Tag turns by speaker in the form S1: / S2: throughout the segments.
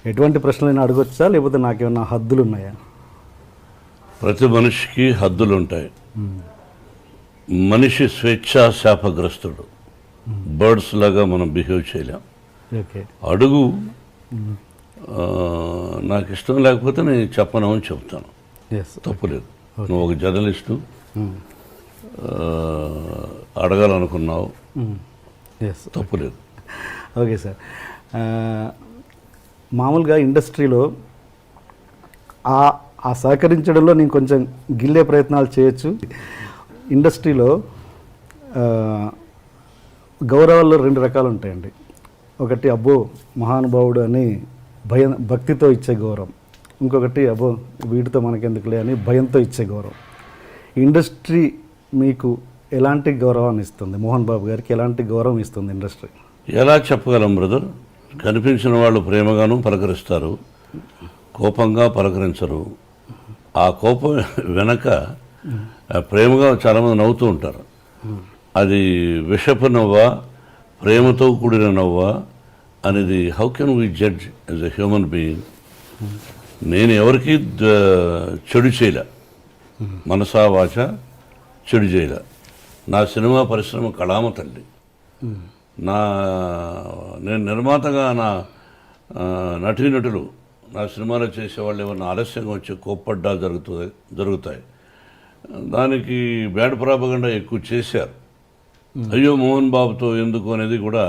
S1: ఎటువంటి ప్రశ్నలైనా అడగొచ్చా, లేకపోతే నాకేమన్నా హద్దులు ఉన్నాయా?
S2: ప్రతి మనిషికి హద్దులు ఉంటాయి. మనిషి స్వేచ్ఛా శాపగ్రస్తుడు. బర్డ్స్ లాగా మనం బిహేవ్ చేయలేం.
S1: ఓకే.
S2: అడుగు, నాకు ఇష్టం లేకపోతే నేను చెప్పను అని చెప్తాను, తప్పులేదు. నువ్వు ఒక జర్నలిస్టు, అడగాలనుకున్నావు, తప్పులేదు.
S1: Okay sir. మామూలుగా ఇండస్ట్రీలో ఆ సహకరించడంలో నేను కొంచెం గిల్లే ప్రయత్నాలు చేయొచ్చు. ఇండస్ట్రీలో గౌరవాల్లో 2 రకాలు ఉంటాయండి. ఒకటి అబ్బో మహానుభావుడు అని భక్తితో ఇచ్చే గౌరవం, ఇంకొకటి అబ్బో వీటితో మనకెందుకులే అని భయంతో ఇచ్చే గౌరవం. ఇండస్ట్రీ మీకు ఎలాంటి గౌరవాన్ని ఇస్తుంది? మోహన్ బాబు గారికి ఎలాంటి గౌరవం ఇస్తుంది ఇండస్ట్రీ?
S2: ఎలా చెప్పగలం బ్రదర్? కనిపించిన వాళ్ళు ప్రేమగాను పలకరిస్తారు, కోపంగా పలకరించరు. ఆ కోపం వెనక ప్రేమగా చాలామంది నవ్వుతూ ఉంటారు. అది విషపు నవ్వా, ప్రేమతో కూడిన నవ్వా అనేది how can we judge as a human being? నేను ఎవరికి చెడు చేయలే, మనసా వాచ చెడు చేయలే. నా సినిమా పరిశ్రమ కళామ తల్లి. నేను నిర్మాతగా నా నటీనటులు నా సినిమాలో చేసేవాళ్ళు ఏమన్నా ఆలస్యంగా వచ్చి కోప్పడ్డా జరుగుతాయి. దానికి బ్యాడ్ ప్రాపగండా ఎక్కువ చేశారు. అయ్యో మోహన్ బాబుతో ఎందుకు అనేది కూడా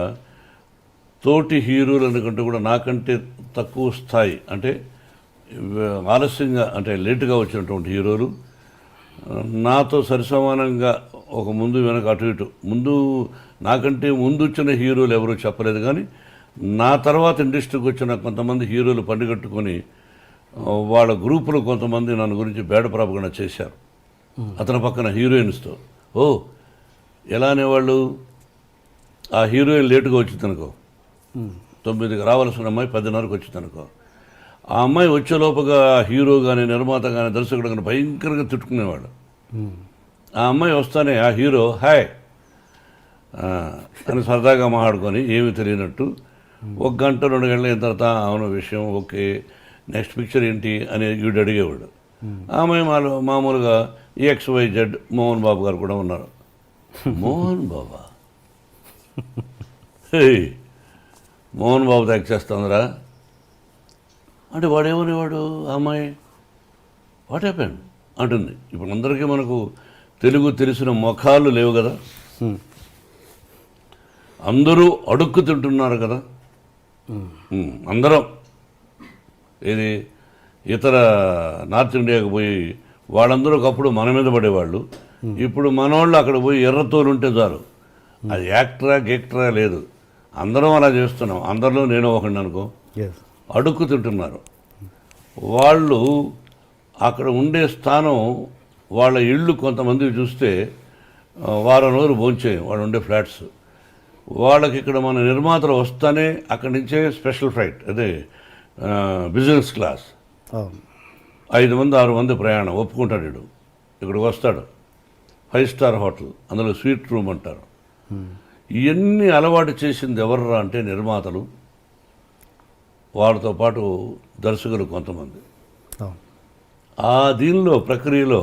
S2: తోటి హీరోలు అనుకుంటే కూడా నాకంటే తక్కువ స్థాయి, అంటే ఆలస్యంగా అంటే లేటుగా వచ్చినటువంటి హీరోలు నాతో సరిసమానంగా ఒక ముందు వెనక అటు ఇటు నాకంటే ముందు వచ్చిన హీరోలు ఎవరూ చెప్పలేదు. కానీ నా తర్వాత ఇండస్ట్రీకి వచ్చిన కొంతమంది హీరోలు పండుగట్టుకొని వాళ్ళ గ్రూపులో కొంతమంది నన్ను గురించి బ్యాడ్ ప్రాపగండా చేశారు. అతని పక్కన హీరోయిన్స్తో ఎలా అనేవాళ్ళు, ఆ హీరోయిన్ లేటుగా వచ్చిందనుకో, 9కి రావాల్సిన అమ్మాయి 10:30కి వచ్చిందనుకో, ఆ అమ్మాయి వచ్చేలోపుగా హీరో కానీ నిర్మాత కానీ దర్శకుడు కానీ భయంకరంగా తిట్టుకునేవాడు. ఆ అమ్మాయి వస్తానే ఆ హీరో హాయ్ అని సరదాగా మాట్లాడుకొని ఏమీ తెలియనట్టు 1 గంట 2 గంటల అయిన తర్వాత అవును విషయం ఓకే, నెక్స్ట్ పిక్చర్ ఏంటి అని వీడు అడిగేవాడు. ఆ అమ్మాయి మామూలుగా XYZ మోహన్ బాబు గారు కూడా ఉన్నారు. మోహన్ బాబా, మోహన్ బాబు యాక్ట్ చేస్తుందిరా అంటే వాడేమనేవాడు, ఆ అమ్మాయి వాట్ హ్యాపెండ్ అంటుంది. ఇప్పుడు అందరికీ మనకు తెలుగు తెలిసిన ముఖాలు లేవు కదా, అందరూ అడుక్కు తింటున్నారు కదా. అందరం ఇది ఇతర నార్త్ ఇండియాకి పోయి వాళ్ళందరూ ఒకప్పుడు మన మీద పడేవాళ్ళు, ఇప్పుడు మనోళ్ళు అక్కడ పోయి ఎర్రతోలు ఉంటే చాలు, అది యాక్టరా గేక్టరా లేదు, అందరం అలా చేస్తున్నాం. అందరిలో నేను ఒకడిని అనుకో, అడుక్కు తింటున్నారు. వాళ్ళు అక్కడ ఉండే స్థానం, వాళ్ళ ఇళ్ళు కొంతమంది చూస్తే వారం రోజులు భోంచేయం వాళ్ళు ఉండే ఫ్లాట్స్. వాళ్ళకి ఇక్కడ మన నిర్మాతలు వస్తానే అక్కడి నుంచే స్పెషల్ ఫ్లైట్, అదే బిజినెస్ క్లాస్, 5 మంది 6 మంది ప్రయాణం ఒప్పుకుంటాడు. వీడు ఇక్కడికి వస్తాడు, 5 స్టార్ హోటల్, అందులో స్వీట్ రూమ్ అంటారు. ఇవన్నీ అలవాటు చేసింది ఎవర్రా అంటే నిర్మాతలు, వాళ్ళతో పాటు దర్శకులు కొంతమంది. ఆ దీనిలో ప్రక్రియలో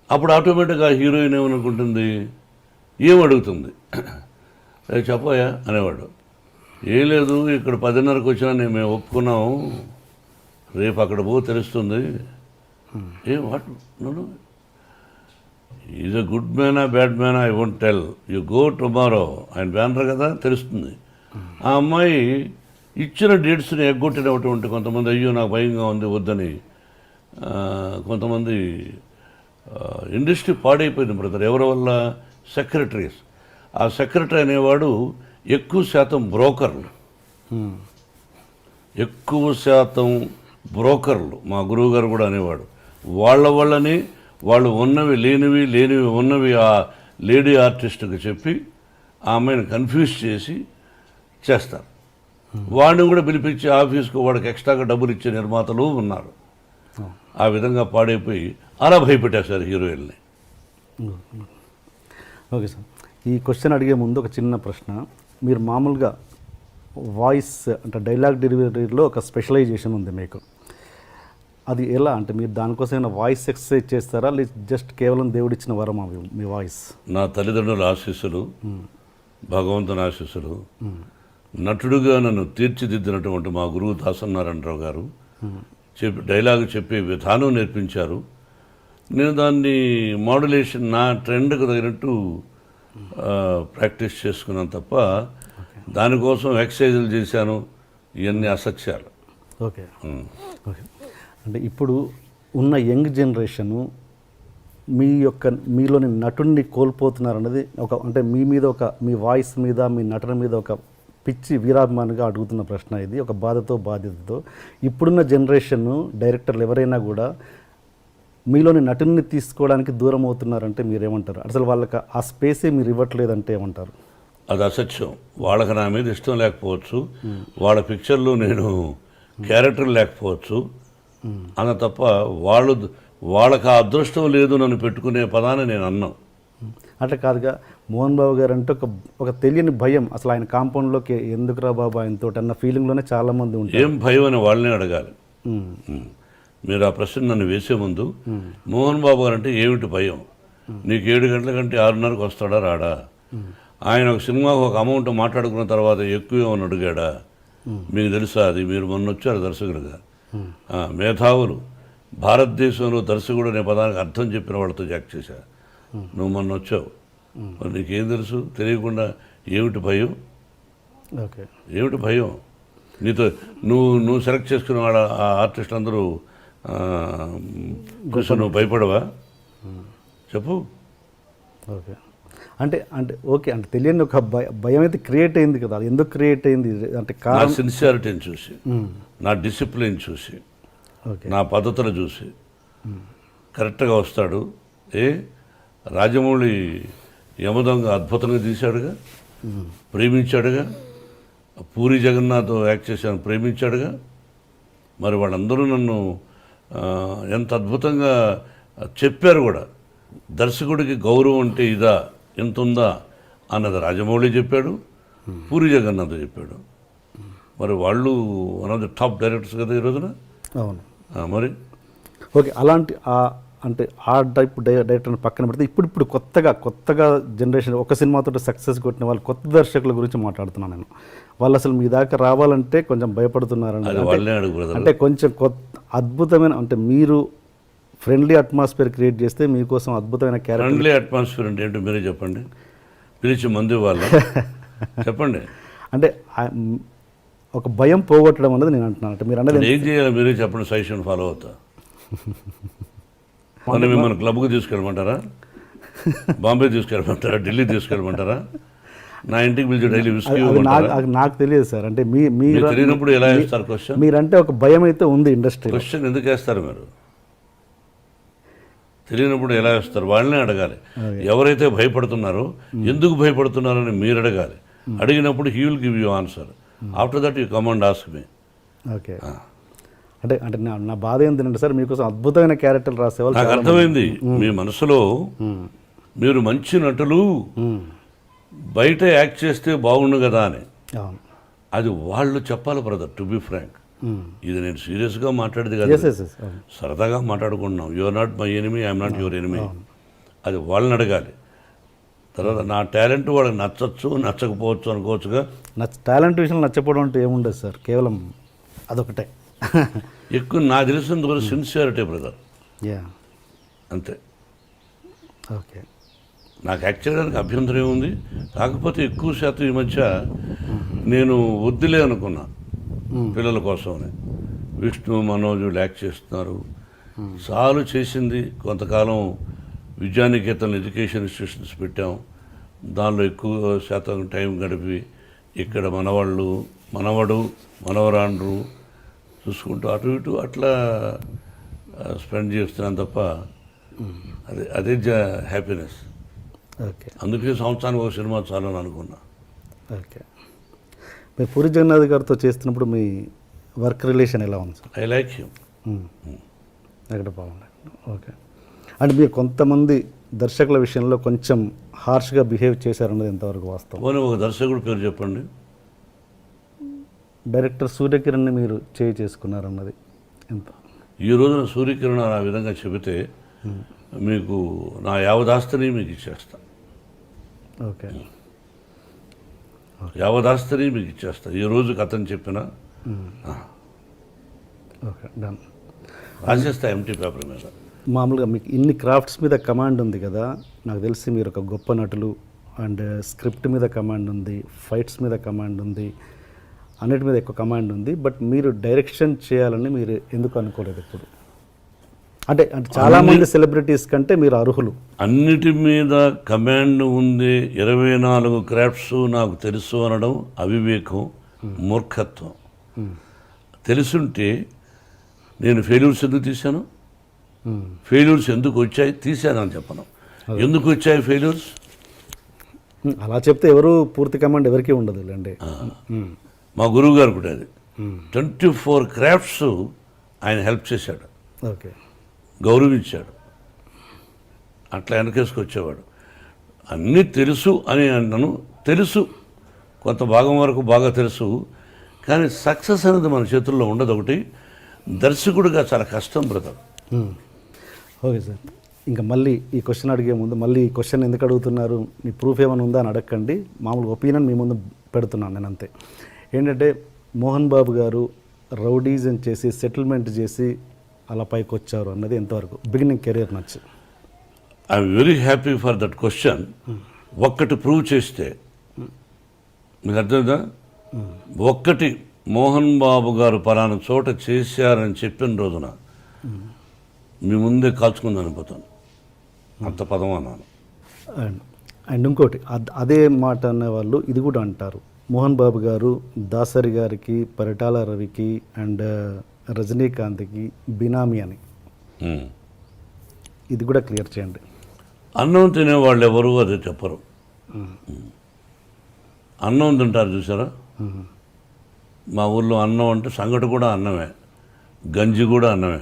S2: అప్పుడు ఆటోమేటిక్గా హీరోయిన్ ఏమనుకుంటుంది, ఏమడుగుతుంది, చెప్పోయా అనేవాడు. ఏం లేదు ఇక్కడ 10:30కి వచ్చినా మేము ఒప్పుకున్నాము, రేపు అక్కడ తెలుస్తుంది. వాట్ నన్ను ఈజ్ ఎ గుడ్ మ్యానా బ్యాడ్ మ్యానా I won't tell, you go tomorrow ఆయన బ్యానర్ కదా తెలుస్తుంది. ఆ అమ్మాయి ఇచ్చిన డేట్స్ని ఎగ్గొట్టినటువంటి కొంతమంది అయ్యో నాకు భయంగా ఉంది వద్దని, కొంతమంది ఇండస్ట్రీ పాడైపోయింది బ్రదర్. ఎవరి వల్ల? సెక్రటరీస్. ఆ సెక్రటరీ అనేవాడు ఎక్కువ శాతం బ్రోకర్లు, ఎక్కువ శాతం బ్రోకర్లు. మా గురువు గారు కూడా అనేవాడు, వాళ్ళ వల్లనే వాళ్ళు ఉన్నవి లేనివి ఉన్నవి ఆ లేడీ ఆర్టిస్ట్కి చెప్పి ఆ అమ్మాయిని కన్ఫ్యూజ్ చేసి చేస్తారు. వాడిని కూడా పిలిపించి ఆఫీస్కు వాడికి ఎక్స్ట్రాగా డబ్బులు ఇచ్చే నిర్మాతలు ఉన్నారు. ఆ విధంగా పాడైపోయి అలా భయపెట్టేశారు హీరోయిన్ని.
S1: ఓకే సార్, ఈ క్వశ్చన్ అడిగే ముందు ఒక చిన్న ప్రశ్న. మీరు మామూలుగా వాయిస్ అంటే డైలాగ్ డెలివరీలో ఒక స్పెషలైజేషన్ ఉంది మీకు. అది ఎలా అంటే మీరు దానికోసం ఏమైనా వాయిస్ ఎక్సర్సైజ్ చేస్తారా, లేదు జస్ట్ కేవలం దేవుడిచ్చిన వరం అవి మీ వాయిస్?
S2: నా తల్లిదండ్రుల ఆశీస్సులు, భగవంతుని ఆశీస్సులు, నటుడుగా నన్ను తీర్చిదిద్దినటువంటి మా గురువు దాసనారాయణరావు గారు డైలాగ్ చెప్పే విధానం నేర్పించారు. నేను దాన్ని మాడ్యులేషన్ నా ట్రెండ్కి తగినట్టు ప్రాక్టీస్ చేసుకున్నాను తప్ప దానికోసం ఎక్సర్సైజులు చేశాను, ఇవన్నీ అసత్యాలు.
S1: Okay okay. అంటే ఇప్పుడు ఉన్న యంగ్ జనరేషను మీలోని నటుడిని కోల్పోతున్నారన్నది అంటే మీ మీద మీ వాయిస్ మీద, మీ నటన మీద ఒక పిచ్చి వీరాభిమానిగా అడుగుతున్న ప్రశ్న ఇది, ఒక బాధ్యతతో. ఇప్పుడున్న జనరేషన్ డైరెక్టర్లు ఎవరైనా కూడా మీలోని నటుని తీసుకోవడానికి దూరం అవుతున్నారంటే మీరేమంటారు? అసలు వాళ్ళకి ఆ స్పేసే మీరు ఇవ్వట్లేదంటే ఏమంటారు?
S2: అది అసత్యం. వాళ్ళకి నా మీద ఇష్టం లేకపోవచ్చు, వాళ్ళ పిక్చర్లో నేను క్యారెక్టర్ లేకపోవచ్చు అన్న తప్ప వాళ్ళకి ఆ అదృష్టం లేదు నన్ను పెట్టుకునే పదాన్ని నేను అన్నాను.
S1: అట్లా కాదుగా, మోహన్ బాబు గారు అంటే ఒక తెలియని భయం, అసలు ఆయన కాంపౌండ్లోకి ఎందుకురా బాబు ఆయనతో అన్న ఫీలింగ్లోనే చాలామంది ఉంటారు.
S2: ఏం భయం అని వాళ్ళనే అడగాలి. మీరు ఆ ప్రశ్న నన్ను వేసే ముందు మోహన్ బాబు గారు అంటే ఏమిటి భయం, నీకు 7 గంటల కంటే 6:30కి వస్తాడా రాడా, ఆయన ఒక సినిమాకు ఒక అమౌంట్ మాట్లాడుకున్న తర్వాత ఎక్కువ ఏమని అడిగాడా, మీకు తెలుసా? అది మీరు మొన్న వచ్చారు దర్శకులుగా, మేధావులు భారతదేశంలో దర్శకుడు అనే పదానికి అర్థం చెప్పిన వాళ్ళతో యాక్ట్ చేశా. నువ్వు మొన్న వచ్చావు, మరి నీకేం తెలుసు? తెలియకుండా ఏమిటి భయం?
S1: ఓకే,
S2: ఏమిటి భయం? నీతో నువ్వు సెలెక్ట్ చేసుకున్న వాళ్ళ ఆర్టిస్ట్ అందరూ నువ్వు భయపడవా? చెప్పు.
S1: ఓకే అంటే ఓకే, అంటే తెలియని ఒక భయం అయితే క్రియేట్ అయింది కదా, అది ఎందుకు క్రియేట్ అయింది అంటే
S2: నా సిన్సియారిటీని చూసి, నా డిసిప్లిన్ చూసి, నా పద్ధతులు చూసి కరెక్ట్గా వస్తాడు. రాజమౌళి యమదొంగ అద్భుతంగా తీశాడుగా, ప్రేమించాడుగా, పూరి జగన్నాథ్ యాక్ట్ చేశాను, ప్రేమించాడుగా. మరి వాళ్ళందరూ నన్ను ఎంత అద్భుతంగా చెప్పారు కూడా. దర్శకుడికి గౌరవం అంటే ఇదా, ఎంత ఉందా అన్నది రాజమౌళి చెప్పాడు, పూరి జగన్నాథ్ చెప్పాడు. మరి వాళ్ళు one of the top directors కదా ఈ రోజున.
S1: అవును.
S2: మరి
S1: ఓకే, అలాంటి అంటే ఆ టైప్ డైరెక్టర్ని పక్కన పెడితే ఇప్పుడు కొత్తగా జనరేషన్ ఒక సినిమాతో సక్సెస్ కొట్టిన వాళ్ళు కొత్త దర్శకుల గురించి మాట్లాడుతున్నాను నేను. వాళ్ళు అసలు మీ దాకా రావాలంటే కొంచెం భయపడుతున్నారండి. అంటే కొంచెం అద్భుతమైన, అంటే మీరు ఫ్రెండ్లీ అట్మాస్ఫియర్ క్రియేట్ చేస్తే మీకోసం అద్భుతమైన క్యారెక్టర్.
S2: ఫ్రెండ్లీ అట్మాస్ఫియర్ అంటే ఏంటో మీరే చెప్పండి, పిలిచి మందు వాళ్ళ చెప్పండి.
S1: అంటే ఒక భయం పోగొట్టడం అనేది నేను అంటున్నాను. అంటే మీరు అనేది
S2: ఏం చేయాలి మీరే చెప్పండి, సజెషన్ ఫాలో అవుతా. మనం మిమ్మల్ని క్లబ్కి తీసుకెళ్ళమంటారా, బాంబే తీసుకెళ్ళమంటారా, ఢిల్లీ తీసుకెళ్ళమంటారా, నా ఇంటికి పిలిచి డైలీ విస్కీ
S1: నాకు తెలియదు సార్. అంటే మీరు
S2: తెలియనప్పుడు ఎలా వేస్తారు క్వశ్చన్?
S1: మీరంటే ఒక భయం అయితే ఉంది ఇండస్ట్రీ.
S2: క్వశ్చన్ ఎందుకు వేస్తారు మీరు? తెలియనప్పుడు ఎలా వేస్తారు? వాళ్ళనే అడగాలి. ఎవరైతే భయపడుతున్నారో ఎందుకు భయపడుతున్నారో అని మీరు అడగాలి. అడిగినప్పుడు he will give you answer. After that you come and ask me.
S1: Okay, అంటే నా బాధ ఏంటంటే సార్, మీకోసం అద్భుతమైన క్యారెక్టర్లు రాసేవాళ్ళు.
S2: నాకు అర్థమైంది మీ మనసులో మీరు మంచి నటులు బయట యాక్ట్ చేస్తే బాగుండు కదా అని. అది వాళ్ళు చెప్పాలి బ్రదర్, టు బి ఫ్రాంక్. ఇది నేను సీరియస్గా మాట్లాడేది కదా, సరదాగా మాట్లాడుకుంటున్నాం. You are not my enemy, I'm not your enemy. అది వాళ్ళని అడగాలి. తర్వాత నా టాలెంట్ వాళ్ళకి నచ్చచ్చు, నచ్చకపోవచ్చు అనుకోవచ్చుగా.
S1: టాలెంట్ విషయంలో నచ్చకపోవడం అంటే ఏముండదు సార్, కేవలం అదొకటే.
S2: ఎక్కువ నాకు తెలిసినంత వరకు సిన్సియారిటీ బ్రదర్, అంతే.
S1: ఓకే,
S2: నాకు యాక్ట్ చేయడానికి అభ్యంతరం ఏముంది. కాకపోతే ఎక్కువ శాతం ఈ మధ్య నేను వద్దులే అనుకున్నా పిల్లల కోసమని. విష్ణు, మనోజ్ యాక్ట్ చేస్తున్నారు, చాలు చేసింది. కొంతకాలం విద్యానికేతన్ ఎడ్యుకేషన్ ఇన్స్టిట్యూషన్స్ పెట్టాం, దానిలో ఎక్కువ శాతం టైం గడిపి ఇక్కడ మనవడు మనవరాండ్రు చూసుకుంటూ అటు ఇటు అట్లా స్పెండ్ చేస్తున్నాను తప్ప అదే హ్యాపీనెస్.
S1: ఓకే,
S2: అందుకే సంవత్సరానికి ఒక సినిమా చాలని అనుకున్నా.
S1: ఓకే, మీరు పూరి జగన్నాథ్ గారితో చేస్తున్నప్పుడు మీ వర్క్ రిలేషన్ ఎలా ఉంది సార్?
S2: I like him.
S1: ఎక్కడ బాగుంది. ఓకే, అంటే మీరు కొంతమంది దర్శకుల విషయంలో కొంచెం హార్ష్గా బిహేవ్ చేశారన్నది ఎంతవరకు వాస్తవం?
S2: పోనీ ఒక దర్శకుడు పేరు చెప్పండి.
S1: డైరెక్టర్ సూర్యకిరణ్ని మీరు చేసుకున్నారన్నది ఎంత?
S2: ఈ రోజున సూర్యకిరణ్ ఆ విధంగా చెబితే మీకు నా యావదాస్తిని మీకు ఇచ్చేస్తా,
S1: ఓకే
S2: యావదాస్తిని మీకు ఇచ్చేస్తా ఈ రోజుకి అతను చెప్పిన
S1: ఓకే డన్.
S2: రాసేస్తా ఎంటీ పేపర్ మీద.
S1: మామూలుగా మీకు ఇన్ని క్రాఫ్ట్స్ మీద కమాండ్ ఉంది కదా, నాకు తెలిసి మీరు ఒక గొప్ప నటులు. అండ్ స్క్రిప్ట్ మీద కమాండ్ ఉంది, ఫైట్స్ మీద కమాండ్ ఉంది, అన్నిటి మీద ఎక్కువ కమాండ్ ఉంది. బట్ మీరు డైరెక్షన్ చేయాలని మీరు ఎందుకు అనుకోలేదు ఎప్పుడు? అంటే చాలామంది సెలబ్రిటీస్ కంటే మీరు అర్హులు.
S2: అన్నిటి మీద కమాండ్ ఉంది, 24 క్రాఫ్ట్స్ నాకు తెలుసు అనడం అవివేకం, మూర్ఖత్వం. తెలుసుంటే నేను ఫెయిల్యూర్స్ ఎందుకు తీశాను, ఫెయిల్యూర్స్ ఎందుకు వచ్చాయి తీశానని చెప్పను. ఎందుకు వచ్చాయి ఫెయిల్యూర్స్?
S1: అలా చెప్తే ఎవరు పూర్తి కమాండ్ ఎవరికీ ఉండదు లేండి.
S2: మా గురువు గారు కూడా అది 24 క్రాఫ్ట్స్ ఆయన హెల్ప్ చేశాడు,
S1: ఓకే
S2: గౌరవించాడు, అట్లా వెనకేసుకొచ్చేవాడు. అన్నీ తెలుసు అని అన్నాను, తెలుసు కొంత భాగం వరకు బాగా తెలుసు, కానీ సక్సెస్ అనేది మన చేతుల్లో ఉండదు. ఒకటి దర్శకుడిగా చాలా కష్టం బ్రదర్.
S1: ఓకే సార్, ఇంకా మళ్ళీ ఈ క్వశ్చన్ అడిగే ముందు మళ్ళీ ఈ క్వశ్చన్ ఎందుకు అడుగుతున్నారు, మీ ప్రూఫ్ ఏమైనా ఉందా అని అడగండి. మామూలు ఒపీనియన్ మీ ముందు పెడుతున్నాను నేను అంతే. ఏంటంటే మోహన్ బాబు గారు రౌడీజం చేసి సెటిల్మెంట్ చేసి అలా పైకి వచ్చారు అన్నది ఎంతవరకు బిగినింగ్ కెరీర్ నచ్చు?
S2: I'm very happy for that question. ఒక్కటి ప్రూవ్ చేస్తే మీకు అర్థమైందా? ఒక్కటి మోహన్ బాబు గారు పలానా చోట చేశారని చెప్పిన రోజున మీ ముందే కాల్చుకుందని అనిపోతాను, అంత పదం అన్నాను.
S1: అండ్ ఇంకోటి అదే మాట అనేవాళ్ళు ఇది కూడా అంటారు, మోహన్ బాబు గారు దాసరి గారికి, పరిటాల రవికి అండ్ రజనీకాంత్కి బినామీ అని. ఇది కూడా క్లియర్ చేయండి.
S2: అన్నం తినేవాళ్ళు ఎవరు అదే చెప్పరు. అన్నం తింటారు చూసారా, మా ఊళ్ళో అన్నం అంటే సంగటి కూడా అన్నమే, గంజి కూడా అన్నమే.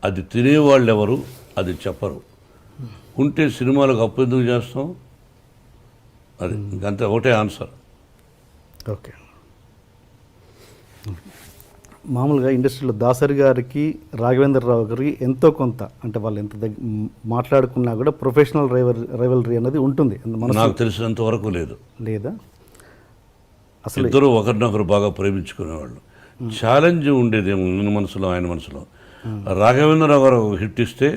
S2: అది తినేవాళ్ళు ఎవరు అది చెప్పరు. ఉంటే సినిమాలకు అప్పు ఎందుకు చేస్తాం, అది ఇంకంతే, ఒకటే ఆన్సర్.
S1: ఓకే, మామూలుగా ఇండస్ట్రీలో దాసరి గారికి, రాఘవేంద్రరావు గారికి ఎంతో కొంత అంటే వాళ్ళు ఎంత మాట్లాడుకున్నా కూడా ప్రొఫెషనల్ రైవలరీ అనేది ఉంటుంది.
S2: నాకు తెలిసినంత వరకు లేదు,
S1: లేదా? అసలు
S2: ఇద్దరు ఒకరినొకరు బాగా ప్రేమించుకునేవాళ్ళు. ఛాలెంజ్ ఉండేది మన మనసులో, ఆయన మనసులో. రాఘవేంద్రరావు గారు ఒక హిట్ ఇస్తే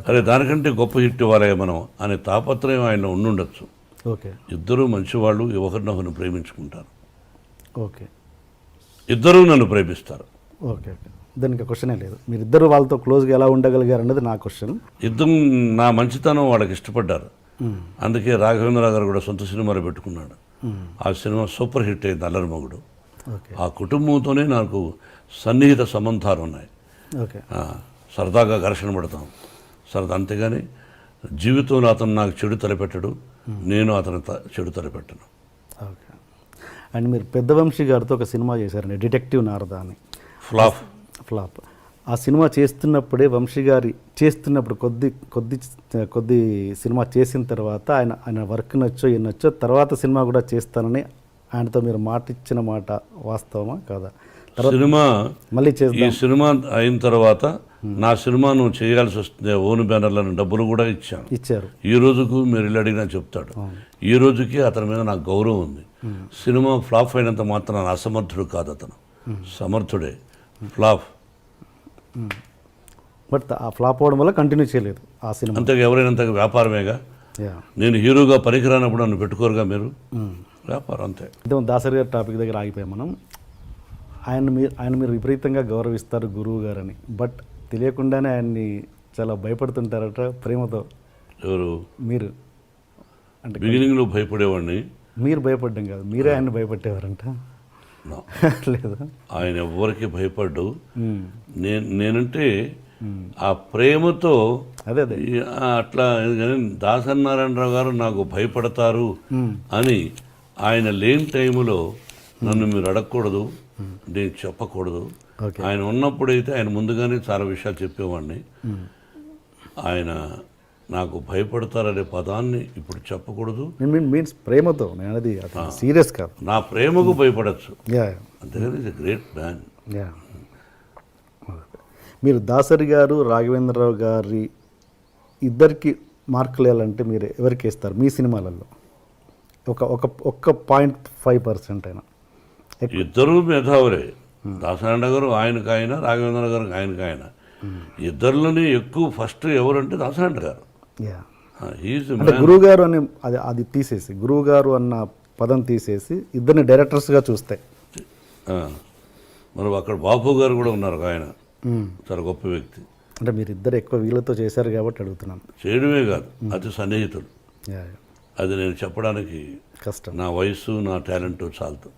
S2: అరే దానికంటే గొప్ప హిట్ ఇవ్వాలి మనం అనే తాపత్రయం ఆయన ఉండుండొచ్చు.
S1: ఓకే,
S2: ఇద్దరూ మంచివాళ్ళు, ఒకరినొకరిని ప్రేమించుకుంటారు.
S1: ఓకే,
S2: ఇద్దరూ నన్ను ప్రేమిస్తారు.
S1: ఓకే ఓకే, దానికి క్వశ్చనే లేదు. మీరిద్దరు వాళ్ళతో క్లోజ్గా ఎలా ఉండగలిగారు అన్నది నా క్వశ్చన్.
S2: ఇద్దరు నా మంచితనం వాళ్ళకి ఇష్టపడ్డారు, అందుకే రాఘవేంద్రరావు గారు కూడా సొంత సినిమాలు పెట్టుకున్నాడు. ఆ సినిమా సూపర్ హిట్ అయింది, అల్లరిమొగుడు. ఆ కుటుంబంతోనే నాకు సన్నిహిత సంబంధాలు ఉన్నాయి.
S1: ఓకే,
S2: సరదాగా ఘర్షణ పడతాం సరదా, అంతేగాని జీవితంలో అతను నాకు చెడు తలపెట్టడు, నేను అతను చెడు తలపెట్టను.
S1: ఓకే, అండ్ మీరు పెద్దవంశీ గారితో ఒక సినిమా చేశారండి, డిటెక్టివ్ నారదా అని. ఫ్లాప్. ఆ సినిమా చేస్తున్నప్పుడే వంశీ గారి చేస్తున్నప్పుడు కొద్ది సినిమా చేసిన తర్వాత ఆయన వర్క్ నచ్చో నచ్చో తర్వాత సినిమా కూడా చేస్తానని ఆయనతో మీరు మాట ఇచ్చిన మాట వాస్తవమా కాదా?
S2: సినిమా
S1: మళ్ళీ
S2: ఈ సినిమా అయిన తర్వాత నా సినిమా నువ్వు చేయాల్సి వస్తుంది, ఓన్ బ్యానర్లను డబ్బులు కూడా ఇచ్చారు. ఈ రోజుకు మీరు ఇల్లు అడిగినా చెప్తాడు. ఈ రోజుకి అతని మీద నాకు గౌరవం ఉంది. సినిమా ఫ్లాప్ అయినంత మాత్రం అసమర్థుడు కాదు, అతను సమర్థుడే. ఫ్లాప్
S1: బట్ ఆ ఫ్లాప్ అవడం వల్ల కంటిన్యూ చేయలేదు ఆ సినిమా.
S2: అంతగా ఎవరైనంత వ్యాపారమేగా. నేను హీరోగా పనికిరానప్పుడు నన్ను పెట్టుకోరుగా మీరు, వ్యాపారం అంతే.
S1: ఇదే దాసరి గారి టాపిక్ దగ్గర ఆగిపోయాం మనం. ఆయన మీరు విపరీతంగా గౌరవిస్తారు గురువు గారని, బట్ తెలియకుండానే ఆయన్ని చాలా భయపడుతుంటారట ప్రేమతో.
S2: ఎవరు?
S1: మీరు. అంటే
S2: బిగినింగ్లో భయపడేవాడిని.
S1: మీరు భయపడ్డం కాదు, మీరే ఆయన్ని భయపట్టేవారంట. లేదా?
S2: ఆయన ఎవరికి భయపడ్డు. నేనంటే ఆ ప్రేమతో
S1: అదే
S2: అట్లా. దాసనారాయణరావు గారు నాకు భయపడతారు అని ఆయన లేని టైంలో నన్ను మీరు అడగకూడదు, నేను చెప్పకూడదు. ఆయన ఉన్నప్పుడైతే ఆయన ముందుగానే చాలా విషయాలు చెప్పేవాడిని. ఆయన నాకు భయపడతారనే పదాన్ని ఇప్పుడు చెప్పకూడదు.
S1: మీన్స్ ప్రేమతో నేను అది సీరియస్ కాదు.
S2: నా ప్రేమకు భయపడచ్చు,
S1: యా
S2: అంతేగాని ఇది గ్రేట్ మ్యాన్.
S1: యా మీరు దాసరి గారు రాఘవేంద్రరావు గారి ఇద్దరికి మార్కులు వేయాలంటే మీరు ఎవరికి వేస్తారు మీ సినిమాలలో? ఒక్క 0.5% అయినా.
S2: ఇద్దరూ మేధావులే. దాసనారాయణ గారు ఆయనకు ఆయన, రాఘవేంద్ర గారు ఆయనకు ఆయన. ఇద్దరిలోనే ఎక్కువ ఫస్ట్ ఎవరంటే దాసనారాయణ గారు.
S1: యా
S2: హీఈస్
S1: అంటే గురువు గారు అని అది తీసేసి, గురువు గారు అన్న పదం తీసేసి ఇద్దరిని డైరెక్టర్స్గా చూస్తే
S2: మరి అక్కడ బాపు గారు కూడా ఉన్నారు, ఆయన చాలా గొప్ప వ్యక్తి.
S1: అంటే మీరు ఇద్దరు ఎక్కువ వీళ్ళతో చేశారు కాబట్టి అడుగుతున్నాను.
S2: చేయడమే కాదు, అతి సన్నిహితుడు.
S1: యా
S2: అది నేను చెప్పడానికి
S1: కష్టం.
S2: నా వయసు నా టాలెంట్ చాలదు.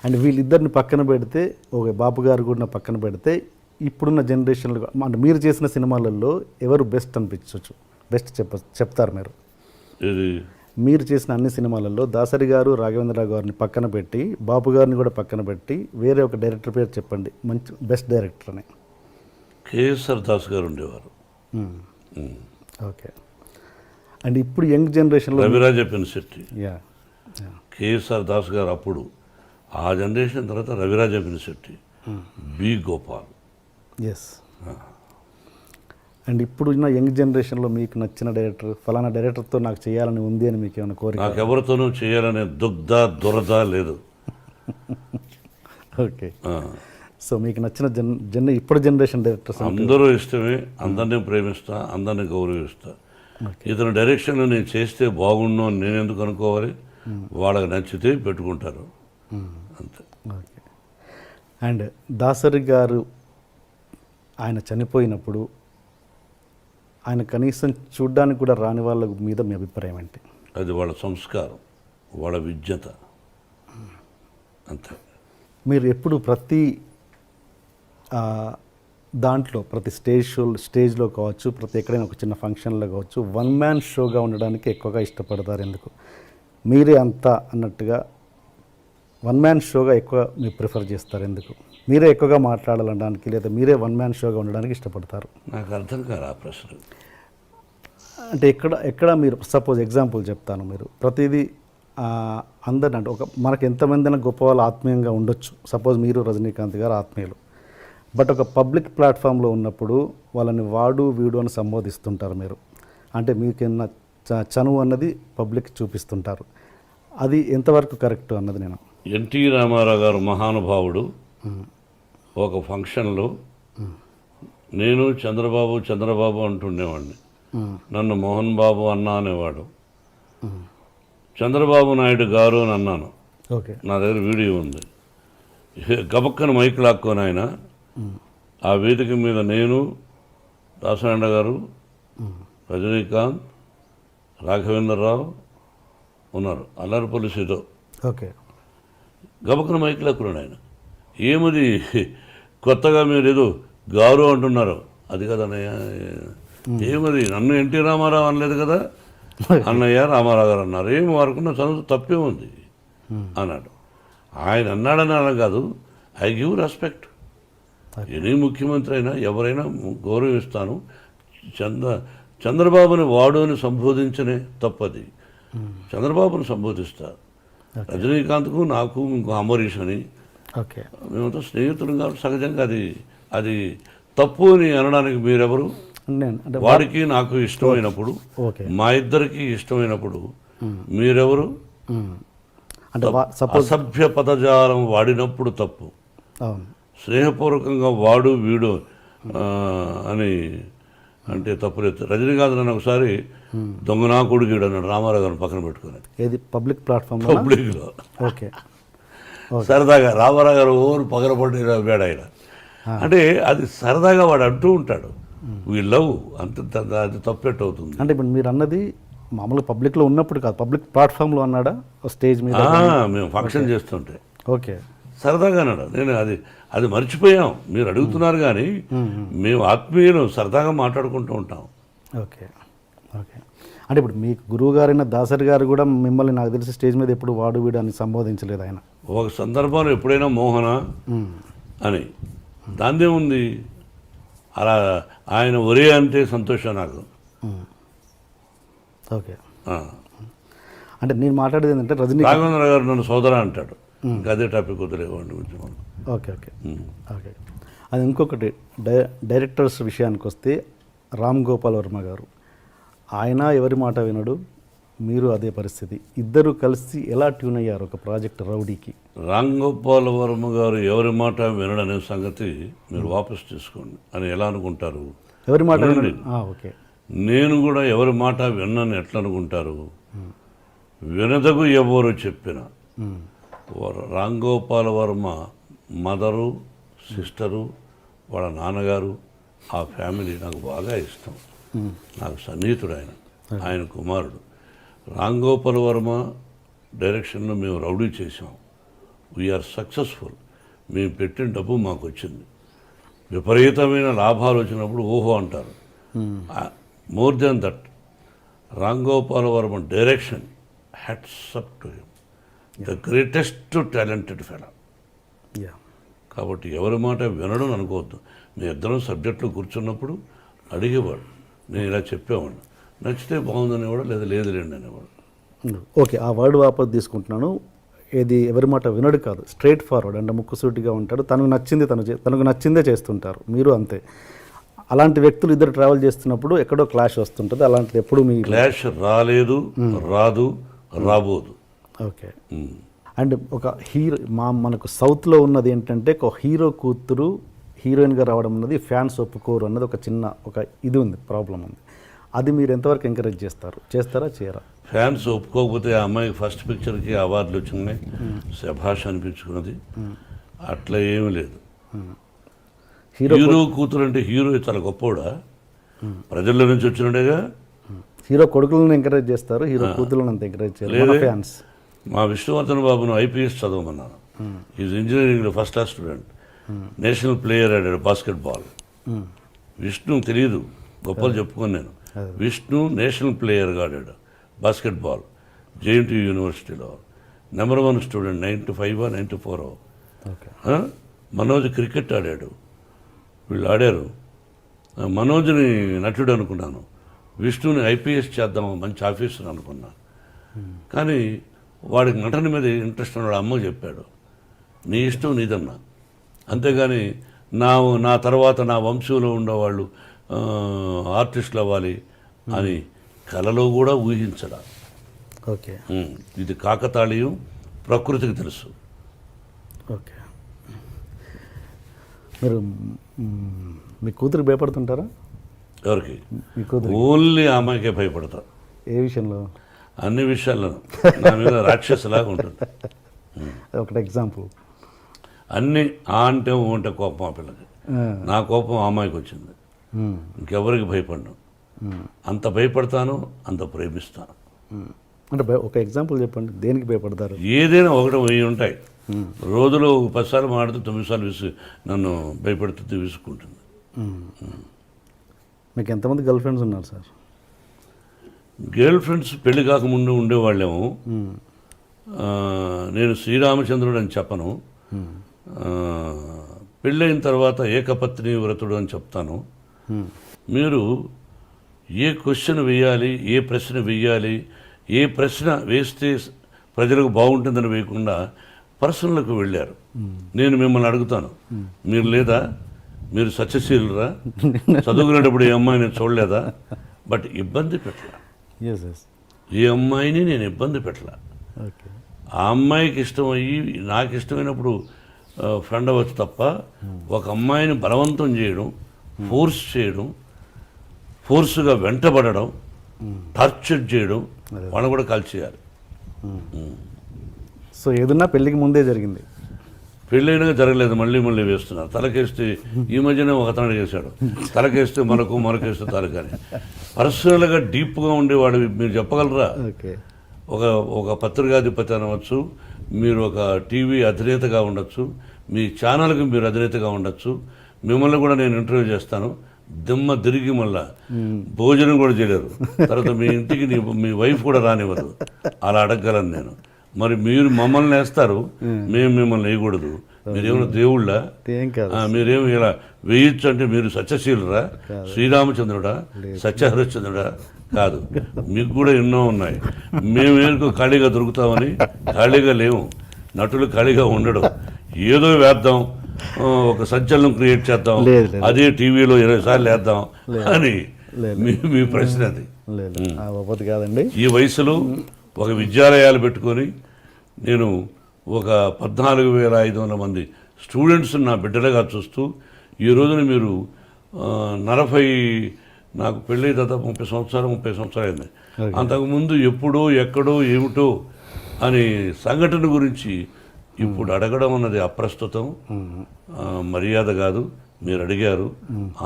S1: అండ్ వీళ్ళిద్దరిని పక్కన పెడితే, ఒక బాపు గారు కూడా పక్కన పెడితే, ఇప్పుడున్న జనరేషన్లో అంటే మీరు చేసిన సినిమాలలో ఎవరు బెస్ట్ అనిపించవచ్చు? బెస్ట్ చెప్తారు మీరు.
S2: ఇది
S1: మీరు చేసిన అన్ని సినిమాలలో దాసరి గారు రాఘవేంద్రరావు గారిని పక్కన పెట్టి, బాపు గారిని కూడా పక్కన పెట్టి, వేరే ఒక డైరెక్టర్ పేరు చెప్పండి, మంచి బెస్ట్ డైరెక్టర్ అని.
S2: కేఎస్ఆర్ దాస్ గారు ఉండేవారు.
S1: ఓకే. అండ్ ఇప్పుడు యంగ్ జనరేషన్లో
S2: రవిరాజ పినిశెట్టి,
S1: యా
S2: కేఎస్ఆర్ దాస్ గారు అప్పుడు, ఆ జనరేషన్ తర్వాత రవిరాజ పినిశెట్టి, బి గోపాల్.
S1: ఎస్. అండ్ ఇప్పుడున్న యంగ్ జనరేషన్లో మీకు నచ్చిన డైరెక్టర్, ఫలానా డైరెక్టర్తో నాకు చేయాలని ఉంది అని మీకు ఏమైనా కోరిక?
S2: నాకు ఎవరితోనూ చేయాలనే దురద లేదు.
S1: ఓకే. సో మీకు నచ్చిన ఇప్పుడు జనరేషన్ డైరెక్టర్స్
S2: అందరూ ఇష్టమే, అందరినీ ప్రేమిస్తా, అందరినీ గౌరవిస్తా. ఇతని డైరెక్షన్లో నేను చేస్తే బాగుండు అని నేను ఎందుకు అనుకోవాలి? వాళ్ళకి నచ్చితే పెట్టుకుంటారు, అంతే.
S1: ఓకే. అండ్ దాసరి గారు ఆయన చనిపోయినప్పుడు ఆయన కనీసం చూడ్డానికి కూడా రాని వాళ్ళ మీద మీ అభిప్రాయం ఏంటి?
S2: అది వాళ్ళ సంస్కారం, వాళ్ళ విజ్ఞత, అంతే.
S1: మీరు ఎప్పుడు ప్రతి దాంట్లో, ప్రతి స్టేజ్లో కావచ్చు, ప్రతి ఎక్కడైనా ఒక చిన్న ఫంక్షన్లో కావచ్చు, వన్ మ్యాన్ షోగా ఉండడానికి ఎక్కువగా ఇష్టపడతారు? ఎందుకు? మీరే అంతా అన్నట్టుగా వన్ మ్యాన్ షోగా ఎక్కువ మీరు ప్రిఫర్ చేస్తారు? ఎందుకు? మీరే ఎక్కువగా మాట్లాడాలనడానికి, లేదా మీరే వన్ మ్యాన్ షోగా ఉండడానికి ఇష్టపడతారు?
S2: నాకు అర్థం కాదు ఆ ప్రశ్న.
S1: అంటే ఎక్కడ మీరు సపోజ్ ఎగ్జాంపుల్ చెప్తాను. మీరు ప్రతిదీ అందరిని అంటే మనకు ఎంతమంది గొప్ప వాళ్ళు ఆత్మీయంగా ఉండొచ్చు. సపోజ్ మీరు రజనీకాంత్ గారు ఆత్మీయులు, బట్ ఒక పబ్లిక్ ప్లాట్ఫామ్లో ఉన్నప్పుడు వాళ్ళని వాడు వీడు అని సంబోధిస్తుంటారు మీరు. అంటే మీకున్న చనువు అన్నది పబ్లిక్ చూపిస్తుంటారు. అది ఎంతవరకు కరెక్ట్ అన్నది నేను.
S2: ఎన్టీ రామారావు గారు మహానుభావుడు. ఒక ఫంక్షన్లో నేను చంద్రబాబు అంటుండేవాడిని. నన్ను మోహన్ బాబు అన్నా అనేవాడు. చంద్రబాబు నాయుడు గారు అని అన్నాను.
S1: ఓకే.
S2: నా దగ్గర వీడియో ఉంది. గబక్కన మైక్ లాక్కొని ఆయన ఆ వేదిక మీద నేను, దాసనారాయణ గారు, రజనీకాంత్, రాఘవేంద్రరావు ఉన్నారు, అల్లరిపల్లి సీతో.
S1: ఓకే.
S2: గబక్కన మైక్ లాక్కున్నాడు ఆయన. ఏమది కొత్తగా మీరు ఏదో గారు అంటున్నారు? అది కదా అన్నయ్య. ఏమది నన్ను ఎన్టీ రామారావు అనలేదు కదా, అన్నయ్య రామారావు గారు అన్నారు. ఏమి వారుకున్న చదువు తప్పే ఉంది అన్నాడు. ఆయన అన్నాడని అలా కాదు, ఐ గివ్ రెస్పెక్ట్. ఎనీ ముఖ్యమంత్రి అయినా ఎవరైనా గౌరవిస్తాను. చంద్రబాబుని వాడు అని సంబోధించనే తప్పది. చంద్రబాబుని సంబోధిస్తా. రజనీకాంత్కు నాకు ఇంకో అంబరీష్ అని,
S1: ఓకే,
S2: మేమంతా స్నేహితులు కాబట్టి సహజంగా అది తప్పు అని అనడానికి మీరెవరు? వాడికి నాకు ఇష్టమైనప్పుడు, మా ఇద్దరికి ఇష్టమైనప్పుడు మీరెవరు? అసభ్య పదజాలం వాడినప్పుడు తప్పు. స్నేహపూర్వకంగా వాడు వీడు అని అంటే తప్పులేదు. రజనీకాంత్ నన్ను ఒకసారి దొంగనా కొడుకుడు అన్నాడు రామారావు గారిని పక్కన పెట్టుకుని.
S1: ఏది పబ్లిక్ ప్లాట్ఫామ్
S2: పబ్లిక్లో.
S1: ఓకే.
S2: సరదాగా రామారావు గారు ఓరు పగలబడి వేడ ఆయన అంటే అది సరదాగా వాడు అంటూ ఉంటాడు. వీ లవ్ అంత అది తప్పెట్ అవుతుంది.
S1: అంటే ఇప్పుడు మీరు అన్నది మామూలుగా పబ్లిక్లో ఉన్నప్పుడు కాదు, పబ్లిక్ ప్లాట్ఫామ్లో అన్నాడా స్టేజ్ మీద?
S2: మేము ఫంక్షన్ చేస్తుంటే
S1: ఓకే
S2: సరదాగా అన్నాడు. నేను అది మర్చిపోయాం, మీరు అడుగుతున్నారు కానీ మేము ఆత్మీయులు సరదాగా మాట్లాడుకుంటూ ఉంటాం.
S1: Okay okay. అంటే ఇప్పుడు మీకు గురువు గారైన దాసరి గారు కూడా మిమ్మల్ని నాకు తెలిసి స్టేజ్ మీద ఎప్పుడు వాడు వీడు అని సంబోధించలేదు ఆయన.
S2: ఒక సందర్భంలో ఎప్పుడైనా మోహన అని, దాందేముంది, అలా ఆయన ఒరే అంటే సంతోషం నాకు.
S1: ఓకే. అంటే నేను మాట్లాడేది ఏంటంటే రజనీ
S2: రాఘవేంద్ర గారు నన్ను సోదర అంటాడు. ఇంకా అదే టాపిక్ వదిలేవాడిని గురించి మనం.
S1: Okay okay okay. అది ఇంకొకటి డైరెక్టర్స్ విషయానికి వస్తే రామ్ గోపాల్ వర్మ గారు, ఆయన ఎవరి మాట వినడు, మీరు అదే పరిస్థితి. ఇద్దరు కలిసి ఎలా ట్యూన్ అయ్యారు ఒక ప్రాజెక్ట్ రౌడీకి?
S2: రామ్ గోపాల్ వర్మ గారు ఎవరి మాట వినడనే సంగతి మీరు వాపసు తీసుకోండి అని ఎలా అనుకుంటారు?
S1: ఎవరి మాట
S2: వినండి.
S1: ఓకే.
S2: నేను కూడా ఎవరి మాట విన్నాను ఎట్లా అనుకుంటారు? వినదగు ఎవరు చెప్పిన రామ్ గోపాల్ వర్మ మదరు, సిస్టరు, వాళ్ళ నాన్నగారు, ఆ ఫ్యామిలీ నాకు బాగా ఇష్టం. నాకు సన్నిహితుడు ఆయన కుమారుడు. రామ్ గోపాల్ వర్మ డైరెక్షన్లో మేము రౌడీ చేసాం. We're successful. మేము పెట్టిన డబ్బు మాకు వచ్చింది. విపరీతమైన లాభాలు వచ్చినప్పుడు ఓహో అంటారు. More than that, Ram Gopal Varma direction, hats up to him, the greatest talented fellow. కాబట్టి ఎవరి మాట వినడం అనుకోవద్దు. మేము ఇద్దరం సబ్జెక్టులో కూర్చున్నప్పుడు అడిగేవాడు, నేను ఇలా చెప్పేవాడు, నచ్చితే బాగుందనేవాడు, లేదా లేదులేండి అనేవాడు.
S1: ఓకే, ఆ వర్డ్ వాపస్ తీసుకుంటున్నాను. ఏది ఎవరి మాట వినడు కాదు, స్ట్రైట్ ఫార్వర్డ్ అంటే ముక్కుసూటిగా ఉంటాడు. తనకు నచ్చింది తనకు నచ్చిందే చేస్తుంటారు. మీరు అంతే. అలాంటి వ్యక్తులు ఇద్దరు ట్రావెల్ చేస్తున్నప్పుడు ఎక్కడో క్లాష్ వస్తుంటుంది. అలాంటిది ఎప్పుడు మీ
S2: క్లాష్ రాలేదు, రాదు, రాబోదు.
S1: ఓకే. అండ్ ఒక హీరో మనకు సౌత్లో ఉన్నది ఏంటంటే ఒక హీరో కూతురు హీరోయిన్గా రావడం అన్నది ఫ్యాన్స్ ఒప్పుకోరు అన్నది ఒక ఇది ఉంది, ప్రాబ్లం ఉంది. అది మీరు ఎంతవరకు ఎంకరేజ్ చేస్తారా చేయరా?
S2: ఫ్యాన్స్ ఒప్పుకోకపోతే ఆ అమ్మాయికి ఫస్ట్ పిక్చర్కి అవార్డులు వచ్చినాయి, శభాష్ అనిపించుకున్నది. అట్లా ఏమీ లేదు. హీరో కూతురు అంటే హీరో చాలా గొప్పవాడా? ప్రజల్లో నుంచి వచ్చినడేగా.
S1: హీరో కొడుకులను ఎంకరేజ్ చేస్తారు, హీరో కూతురులను అంత ఎంకరేజ్ చేయలేదు ఫ్యాన్స్.
S2: మా విష్ణువర్ధన్ బాబును ఐపీఎస్ చదవమన్నాను. ఈజ్ ఇంజనీరింగ్లో first class student, national player ఆడాడు బాస్కెట్బాల్. విష్ణు తెలియదు, గొప్పలు చెప్పుకొని నేను. విష్ణు నేషనల్ ప్లేయర్గా ఆడాడు బాస్కెట్బాల్, జేఎన్టీ యూనివర్సిటీలో. Number 1 student, 95 94. మనోజ్ క్రికెట్ ఆడాడు. వీళ్ళు ఆడారు. మనోజ్ని నటుడు అనుకున్నాను, విష్ణుని ఐపీఎస్ చేద్దాం మంచి ఆఫీసర్ అనుకున్నాను. కానీ వాడికి నటన మీద ఇంట్రెస్ట్ ఉన్నాడు. అమ్మ చెప్పాడు, నీ ఇష్టం నీదన్నా, అంతేగాని నా తర్వాత నా వంశంలో ఉండేవాళ్ళు ఆర్టిస్టులు అవ్వాలి అని కలలో కూడా ఊహించడా.
S1: ఓకే.
S2: ఇది కాకతాళీయం, ప్రకృతికి తెలుసు.
S1: ఓకే. మీరు మీ కూతురికి భయపడుతుంటారా?
S2: ఎవరికి?
S1: మీ కూతురు.
S2: ఓన్లీ ఆ అమ్మాయికే భయపడతా.
S1: ఏ విషయంలో?
S2: అన్ని విషయాల్లోనూ నా మీద రాక్షసులాగా ఉంటుంది.
S1: ఒకటి ఎగ్జాంపుల్.
S2: అన్నీ ఆ అంటే ఓ అంటే కోపం ఆ పిల్లకి. నా కోపం ఆ అమ్మాయికి వచ్చింది. ఇంకెవరికి భయపడను. అంత భయపడతాను, అంత ప్రేమిస్తాను.
S1: అంటే ఒక ఎగ్జాంపుల్ చెప్పండి, దేనికి భయపడతారు?
S2: ఏదైనా 1 1000 ఉంటాయి. రోజులో 10 సార్లు మాడితే 9 సార్లు నన్ను భయపడుతుంది, విసుక్కుంటుంది.
S1: మీకు ఎంతమంది గర్ల్ ఫ్రెండ్స్ ఉన్నారు సార్?
S2: గర్ల్ ఫ్రెండ్స్ పెళ్లి కాకముందు ఉండేవాళ్ళేమో. నేను శ్రీరామచంద్రుడు అని చెప్పను. పెళ్ళైన తర్వాత ఏకపత్ని వ్రతుడు అని చెప్తాను. మీరు ఏ క్వశ్చన్ వేయాలి, ఏ ప్రశ్న వేయాలి, ఏ ప్రశ్న వేస్తే ప్రజలకు బాగుంటుందని వేయకుండా పర్సనల్కి వెళ్ళారు. నేను మిమ్మల్ని అడుగుతాను, మీరు లేదా? మీరు సత్యశీలురా? చదువుకునేటప్పుడు ఈ అమ్మాయిని చూడలేదా? బట్ ఇబ్బంది పెట్టలా. ఈ అమ్మాయిని నేను ఇబ్బంది పెట్టలా. ఆ అమ్మాయికి ఇష్టమయ్యి నాకు ఇష్టమైనప్పుడు ఫ్రెండ్ అవ్వచ్చు తప్ప ఒక అమ్మాయిని బలవంతం చేయడం, ఫోర్స్ చేయడం, ఫోర్స్గా వెంటబడడం, టార్చర్ చేయడం, వాళ్ళని కూడా కాల్చేయాలి.
S1: సో ఏదన్నా పెళ్ళికి ముందే జరిగింది,
S2: పెళ్ళైనా జరగలేదు. మళ్ళీ వేస్తున్నారు. తలకేస్తే ఈ మధ్యనే ఒక అతను చేశాడు, తలకేస్తే మనకేస్తే తలకని. పర్సనల్గా డీప్గా ఉండేవాడు మీరు చెప్పగలరా? ఒక పత్రికాధిపతి అనవచ్చు, మీరు ఒక టీవీ అధినేతగా ఉండొచ్చు, మీ ఛానల్కి మీరు అధినేతగా ఉండొచ్చు. మిమ్మల్ని కూడా నేను ఇంటర్వ్యూ చేస్తాను, దిమ్మ తిరిగి మళ్ళా భోజనం కూడా చేయలేరు. తర్వాత మీ ఇంటికి మీ వైఫ్ కూడా రానివ్వదు. అలా అడగగలను నేను. మరి మీరు మమ్మల్ని వేస్తారు, మేము మిమ్మల్ని వేయకూడదు. మీరేమైనా దేవుళ్ళ?
S1: ఏం కాదు.
S2: మీరేమి ఇలా వేయొచ్చు అంటే మీరు సత్యశీలురా, శ్రీరామచంద్రుడా, సత్యహరిశ్చంద్రుడా? కాదు, మీకు కూడా ఎన్నో ఉన్నాయి. మేమేందుకు ఖాళీగా దొరుకుతామని? ఖాళీగా లేవు. నటులు ఖాళీగా ఉండడం, ఏదో వేద్దాం, ఒక సంచలనం క్రియేట్ చేద్దాం, అదే టీవీలో 20 సార్లు వేద్దాం అని మీ ప్రశ్న అది.
S1: లేదు కాదండి.
S2: ఈ వయసులో ఒక విద్యాలయాలు పెట్టుకొని నేను ఒక 14,500 మంది స్టూడెంట్స్ నా బిడ్డలుగా చూస్తూ ఈ రోజున మీరు 40, నాకు పెళ్ళి దాదాపు 30 సంవత్సరాలు అయింది. అంతకుముందు ఎప్పుడో ఎక్కడో ఏమిటో అని సంఘటన గురించి ఇప్పుడు అడగడం అన్నది అప్రస్తుతం, మర్యాద కాదు. మీరు అడిగారు,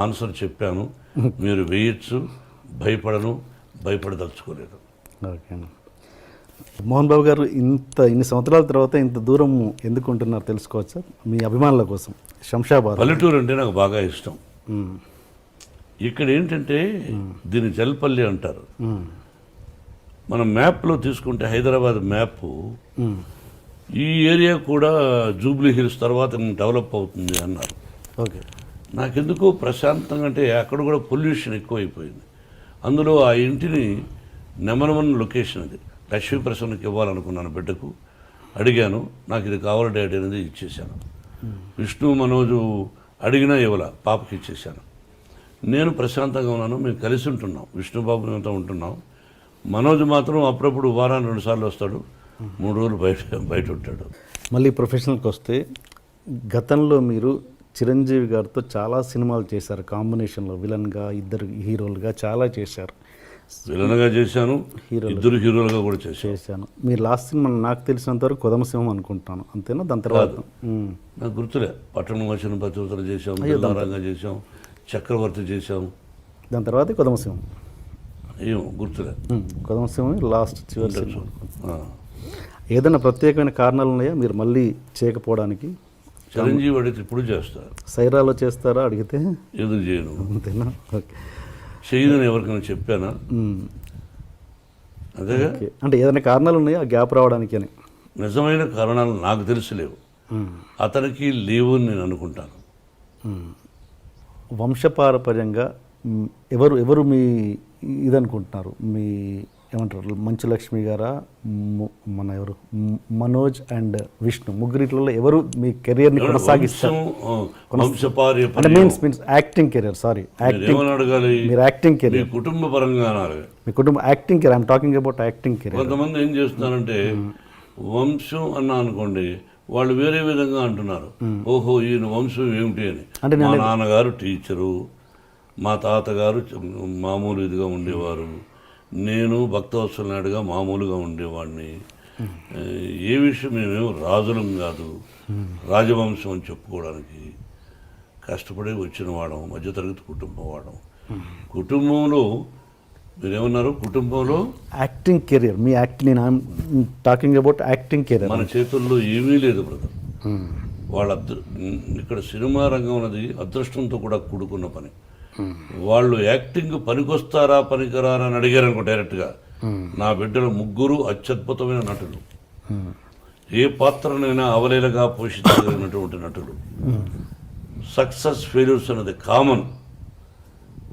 S2: ఆన్సర్ చెప్పాను. మీరు వేయచ్చు, భయపడదలుచుకోలేదు.
S1: ఓకే. మోహన్ బాబు గారు ఇన్ని సంవత్సరాల తర్వాత ఇంత దూరం ఎందుకు ఉంటున్నారు తెలుసుకోవచ్చా? మీ అభిమానుల కోసం. శంషాబాద్
S2: పల్లెటూరు అంటే నాకు బాగా ఇష్టం. ఇక్కడ ఏంటంటే దీన్ని జల్పల్లి అంటారు. మనం మ్యాప్లో తీసుకుంటే హైదరాబాద్ మ్యాప్, ఈ ఏరియా కూడా జూబ్లీ హిల్స్ తర్వాత డెవలప్ అవుతుంది అన్నారు.
S1: ఓకే.
S2: నాకెందుకో ప్రశాంతంగా, అంటే అక్కడ కూడా పొల్యూషన్ ఎక్కువైపోయింది. అందులో ఆ ఇంటిని నెంబర్ 1 లొకేషన్ అది. లక్ష్మీప్రసన్నకి ఇవ్వాలనుకున్నాను, బిడ్డకు అడిగాను, నాకు ఇది కావాలి డాడీ అనేది ఇచ్చేశాను. విష్ణు మనోజు అడిగినా ఇవ్వాల, పాపకి ఇచ్చేశాను. నేను ప్రశాంతంగా ఉన్నాను. మేము కలిసి ఉంటున్నాం, విష్ణుబాబు మేమంతా ఉంటున్నాం. మనోజ్ మాత్రం అప్పుడప్పుడు వారానికి 2 సార్లు వస్తాడు, 3 రోజులు బయట ఉంటాడు.
S1: మళ్ళీ ప్రొఫెషనల్కి వస్తే, గతంలో మీరు చిరంజీవి గారితో చాలా సినిమాలు చేశారు, కాంబినేషన్లో విలన్గా, 2 హీరోలుగా చాలా చేశారు.
S2: విలన్గా చేశాను, 2 హీరోలుగా కూడా చేశాను.
S1: మీరు లాస్ట్ సినిమా నాకు తెలిసినంత వరకు కొదమసింహం అనుకుంటాను, అంతేనా? దాని తర్వాత
S2: నాకు గుర్తులే. పట్టణం వచ్చిన పతివతలు చేశాం, రంగా చేశాం, చక్రవర్తి చేశాం.
S1: దాని తర్వాత కొదమసింహం
S2: ఏమో గుర్తులే.
S1: కొదమసింహం లాస్ట్ చివరి సినిమా. ఏదైనా ప్రత్యేకమైన కారణాలు ఉన్నాయా మీరు మళ్ళీ చేయకపోవడానికి?
S2: చిరంజీవి అడిగితే ఇప్పుడు చేస్తారు.
S1: సైరాలో చేస్తారా అడిగితే?
S2: ఎందుకు చేయను?
S1: అంతేనా? ఓకే.
S2: చేయదని ఎవరికైనా చెప్పానా? అదేగా.
S1: అంటే ఏదైనా కారణాలు ఉన్నాయా గ్యాప్ రావడానికి అని?
S2: నిజమైన కారణాలు నాకు తెలిసి లేవు, అతనికి లేవు అని నేను అనుకుంటాను.
S1: వంశపారపర్యంగా ఎవరు మీ ఇదనుకుంటున్నారు? మీ ఏమంటారు, మంచు లక్ష్మి గారా, మన ఎవరు, మనోజ్ అండ్ విష్ణు, ముగ్గురిట్లలో ఎవరు మీ కెరియర్ని కొనసాగిస్తారు?
S2: అంటే
S1: మీన్స్ యాక్టింగ్ కెరియర్. సారీ, మీరు యాక్టింగ్ కెరియర్,
S2: కుటుంబ పరంగా
S1: మీ కుటుంబ acting career. I'm talking about acting career.
S2: కొంతమంది ఏం చేస్తున్నారంటే వంశం అన్నా అనుకోండి, వాళ్ళు వేరే విధంగా అంటున్నారు. ఓహో, ఈయన వంశం ఏమిటి అని. అంటే మా నాన్నగారు టీచరు, మా తాతగారు మామూలు ఇదిగా ఉండేవారు, నేను భక్తవత్సల నాయుడుగా మామూలుగా ఉండేవాడిని. ఏ విషయం మేమేమో రాజులం కాదు, రాజవంశం అని చెప్పుకోవడానికి కష్టపడి వచ్చిన వాడం, మధ్యతరగతి కుటుంబం వాడం. కుటుంబంలో మీరేమన్నారు? కుటుంబంలో
S1: యాక్టింగ్ కెరియర్, మీ యాక్టింగ్, నేను టాకింగ్ అబౌట్ యాక్టింగ్ కెరియర్.
S2: మన చేతుల్లో ఏమీ లేదు బ్రదర్. వాళ్ళ ఇక్కడ సినిమా రంగం అనేది అదృష్టంతో కూడా కూడుకున్న పని. వాళ్ళు యాక్టింగ్ పనికొస్తారా పనికిరారా అని అడిగారు అనుకో డైరెక్ట్గా. నా బిడ్డలు 3 అత్యద్భుతమైన నటులు, ఏ పాత్రనైనా అవలీలగా పోషించగలిగినటువంటి నటులు. సక్సెస్ ఫెయిల్యూర్స్ అనేది కామన్.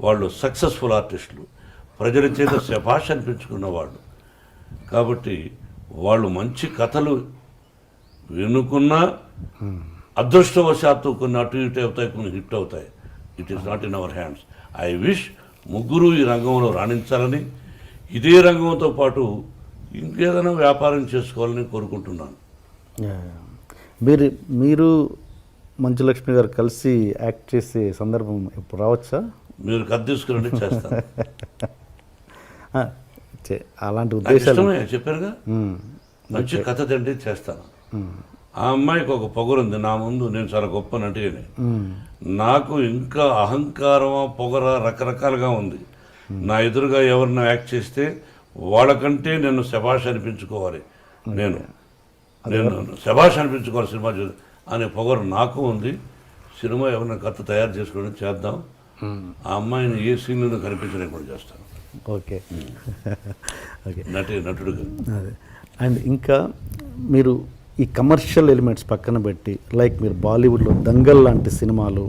S2: వాళ్ళు సక్సెస్ఫుల్ ఆర్టిస్టులు, ప్రజల చేత శభాష్ అనిపించుకున్న వాళ్ళు. కాబట్టి వాళ్ళు మంచి కథలు వినుకున్నా అదృష్టవశాత్తు కొన్ని అటు ఇటు అవుతాయి, కొన్ని హిట్ అవుతాయి. It is not in our hands. I wish 3 ఈ రంగంలో రాణించాలని, ఇదే రంగంతో పాటు ఇంకేదైనా వ్యాపారం చేసుకోవాలని కోరుకుంటున్నాను.
S1: మీరు మంచు లక్ష్మి గారు కలిసి యాక్ట్ చేసే సందర్భం ఎప్పుడు రావచ్చా?
S2: మీరు కథ తీసుకురండి, చేస్తాను.
S1: అలాంటి ఉద్దేశాలు
S2: చెప్పారుగా, మంచి కథ తండ్రి చేస్తాను. ఆ అమ్మాయికి ఒక పొగరుంది నా ముందు, నేను చాలా గొప్ప నటిని. నాకు ఇంకా అహంకారమా పొగర రకరకాలుగా ఉంది. నా ఎదురుగా ఎవరినో యాక్ట్ చేస్తే వాళ్ళకంటే నేను శభాష్ అనిపించుకోవాలి, నేను శభాష్ అనిపించుకోవాలి సినిమా చూసి అనే పొగరు నాకు ఉంది. సినిమా ఎవరైనా కథ తయారు చేసుకోవడం చేద్దాం. ఆ అమ్మాయిని ఏ సీన్లో కనిపించలేకుండా చేస్తాను.
S1: ఓకే. ఓకే.
S2: నటుడుగా.
S1: అదే. అండ్ ఇంకా మీరు ఈ కమర్షియల్ ఎలిమెంట్స్ పక్కన పెట్టి లైక్ మీరు బాలీవుడ్లో దంగల్ లాంటి సినిమాలు,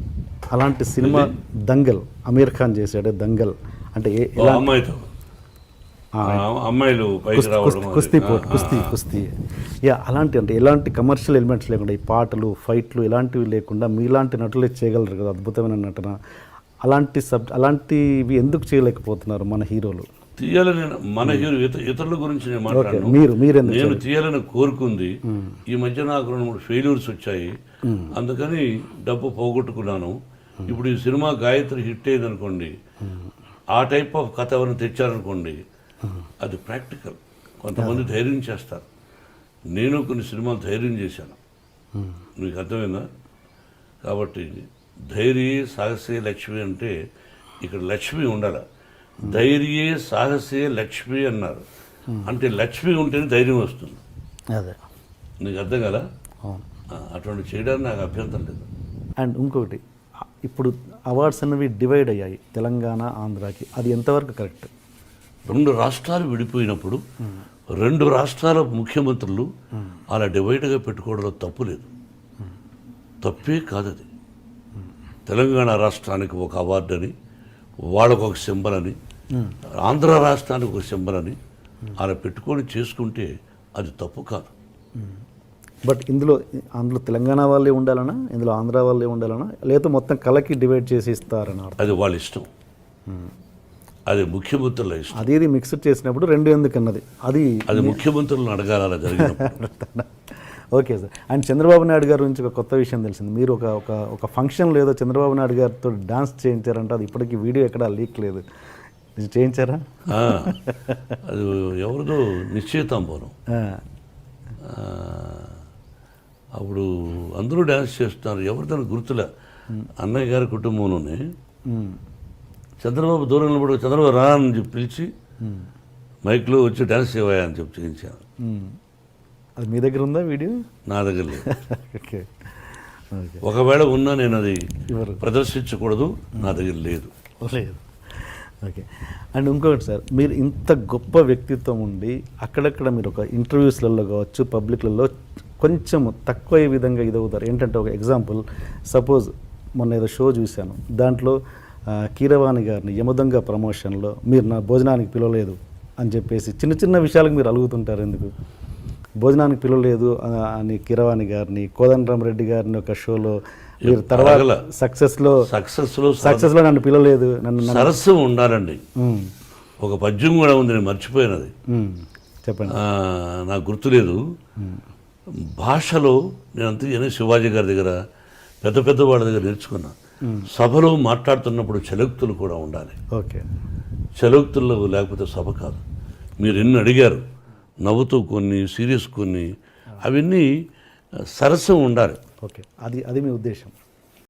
S1: అలాంటి సినిమా దంగల్ అమీర్ ఖాన్ చేశాడే దంగల్ అంటే
S2: అమ్మాయితో అమ్మాయిలు పైకి రావడం,
S1: కుస్తీ యా అలాంటి అంటే ఎలాంటి కమర్షియల్ ఎలిమెంట్స్ లేకుండా ఈ పాటలు ఫైట్లు ఇలాంటివి లేకుండా మీలాంటి నటులే చేయగలరు కదా అద్భుతమైన నటన. అలాంటివి ఎందుకు చేయలేకపోతున్నారు మన హీరోలు?
S2: తీయాలని మన హీరో ఇతరుల గురించి నేను మాట్లాడను. నేను తీయాలని కోరుకుంది. ఈ మధ్య నాకు 2-3 ఫెయిల్యూర్స్ వచ్చాయి, అందుకని డబ్బు పోగొట్టుకున్నాను. ఇప్పుడు ఈ సినిమా గాయత్రి హిట్ అయింది అనుకోండి, ఆ టైప్ ఆఫ్ కథ ఎవరిని తెచ్చారనుకోండి, అది ప్రాక్టికల్. కొంతమంది ధైర్యం చేస్తారు. నేను కొన్ని సినిమాలు ధైర్యం చేశాను, మీకు అర్థమైందా? కాబట్టి ధైర్యే సాహసే లక్ష్మి అంటే ఇక్కడ లక్ష్మి ఉండాలి. ధైర్యే సాహసే లక్ష్మి అన్నారు అంటే లక్ష్మి ఉంటేనే ధైర్యం వస్తుంది.
S1: అదే
S2: నీకు అర్థం కదా? అటువంటి చేయడానికి నాకు అభ్యంతరం లేదు.
S1: అండ్ ఇంకొకటి, ఇప్పుడు అవార్డ్స్ అనేవి డివైడ్ అయ్యాయి తెలంగాణ ఆంధ్రాకి, అది ఎంతవరకు కరెక్ట్?
S2: 2 రాష్ట్రాలు విడిపోయినప్పుడు 2 రాష్ట్రాల ముఖ్యమంత్రులు అలా డివైడ్గా పెట్టుకోవడంలో తప్పు లేదు, తప్పే కాదది. తెలంగాణ రాష్ట్రానికి ఒక అవార్డు అని, వాళ్ళకు ఒక సింబల్ అని, ఆంధ్ర రాష్ట్రానికి ఒక సింబల్ అని అలా పెట్టుకొని చేసుకుంటే అది తప్పు కాదు.
S1: బట్ ఇందులో తెలంగాణ వాళ్ళే ఉండాలనా, ఇందులో ఆంధ్ర వాళ్ళే ఉండాలనా, లేదా మొత్తం కలకి డివైడ్ చేసి ఇస్తారని?
S2: అది వాళ్ళ ఇష్టం, అది ముఖ్యమంత్రుల ఇష్టం.
S1: అది మిక్స్డ్ చేసినప్పుడు 2 ఎందుకన్నది అది
S2: ముఖ్యమంత్రులను అడగాలి అలా జరిగినప్పుడు.
S1: Okay sir. And Chandrababu Naidu గారి గురించి ఒక కొత్త విషయం తెలిసింది. మీరు ఒక ఫంక్షన్లో ఏదో చంద్రబాబు నాయుడు గారితో డాన్స్ చేయించారంటే, అది ఇప్పటికీ వీడియో ఎక్కడా లీక్ లేదు, చేయించారా?
S2: అది ఎవరిదో నిశ్చయితాంబరం, అప్పుడు అందరూ డ్యాన్స్ చేస్తున్నారు, ఎవరిదాన్ని గుర్తులే. అన్నయ్య గారి కుటుంబంలోనే చంద్రబాబు దూరం నిలబడి చంద్రబాబు రా అని చెప్పి పిలిచి మైక్లో వచ్చి డ్యాన్స్ చేయవా అని చెప్పి చేయించాను.
S1: అది మీ దగ్గర ఉందా వీడియో?
S2: నా దగ్గర లేదు.
S1: ఓకే,
S2: ఒకవేళ ఉన్నా నేను అది ప్రదర్శించకూడదు, నా దగ్గర లేదు.
S1: ఓకే. అండ్ ఇంకొకటి సార్, మీరు ఇంత గొప్ప వ్యక్తిత్వం ఉండి అక్కడక్కడ మీరు ఒక ఇంటర్వ్యూస్లలో కావచ్చు, పబ్లిక్లలో కొంచెం తక్కువ విధంగా ఇదవుతారు. ఏంటంటే ఒక ఎగ్జాంపుల్, సపోజ్ మొన్న ఏదో షో చూశాను, దాంట్లో కీరవాణి గారిని యమదొంగ ప్రమోషన్లో మీరు నా భోజనానికి పిలవలేదు అని చెప్పేసి చిన్న చిన్న విషయాలకు మీరు అలుగుతుంటారు. ఎందుకు భోజనానికి పిలవలేదు అని కీరవాణి గారిని, కోదండరామరెడ్డి గారిని ఒక షోలో మీరు తర్వాత సక్సెస్లో నన్ను పిలవలేదు, నన్ను
S2: సరస్సు ఉండాలండి. ఒక పద్యం కూడా ఉంది, నేను మర్చిపోయినది,
S1: చెప్పండి,
S2: నాకు గుర్తులేదు. భాషలో నేను అంతే శివాజీ గారి దగ్గర పెద్ద పెద్ద వాళ్ళ దగ్గర నేర్చుకున్నా. సభలో మాట్లాడుతున్నప్పుడు చలోక్తులు కూడా ఉండాలి.
S1: ఓకే,
S2: చలోక్తుల్లో లేకపోతే సభ కాదు. మీరు ఎన్ని అడిగారు, నవ్వుతూ కొన్ని, సీరియస్ కొన్ని, అవన్నీ సరస్సు ఉండాలి.
S1: ఓకే, అది మీ ఉద్దేశం.